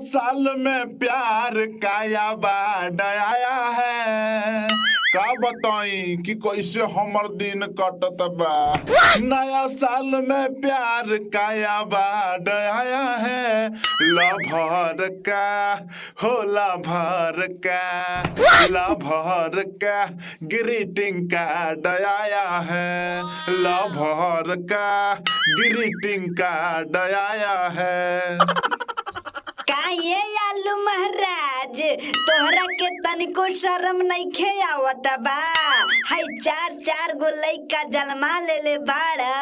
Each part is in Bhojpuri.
साल में प्यार काया बाढ़ आया है। का बताई कि कैसे हमर दिन कटत बा। नया साल में प्यार काया बाढ़ आया है। लभर का हो लभर का ग्रीटिंग कार्ड आया है। लभर का ग्रीटिंग कार्ड आया है। का ये आलू महाराज तोहरा के तनिको शर्म नइखे आवत बा। हाय चार गो लइका जन्मा लेले बाड़ा।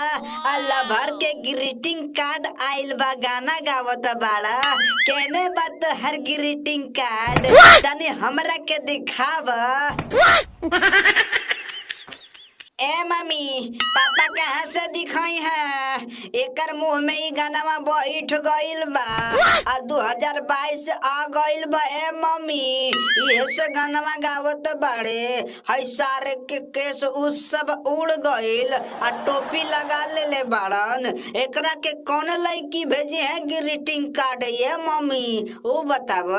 अल्लाह भर के ग्रीटिंग कार्ड आइल बा, गाना गावत बाड़ा। केने बात हर ग्रीटिंग कार्ड तनी हमरा के दिखाव। ए मम्मी पापा कहाँ से दिखाई है? एकर मुंह में ही गाना बैठ गइल बा। आ 2022 आ गइल बा। ए मम्मी ये से गाना गावत बाड़े। हई सारे के केस उस सब उड़ गइल आ टोपी लगा लेले बाड़न। एकरा के कौन लड़की भेजी है ग्रीटिंग कार्ड? ये मम्मी वो बताव।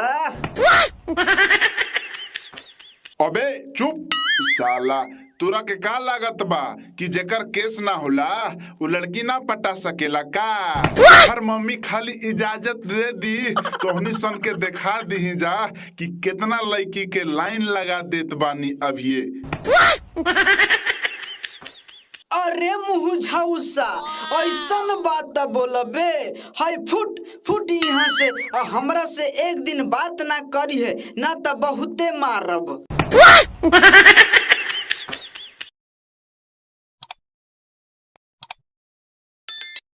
अबे चुप साला, तोरा के का लागत बा कि जेकर केस ना होला वो लड़की ना पटा सकेला का? हर मम्मी खाली इजाजत दे दी तो हमनी सन के दिखा दी जा कि कितना लड़की के लाइन लगा देत बानी अभिये। अरे मुँह झाउसा ऐसन बात बोलबे। हाय फुट यहाँ से। हमरा से एक दिन बात ना करी है ना तो बहुते मारब।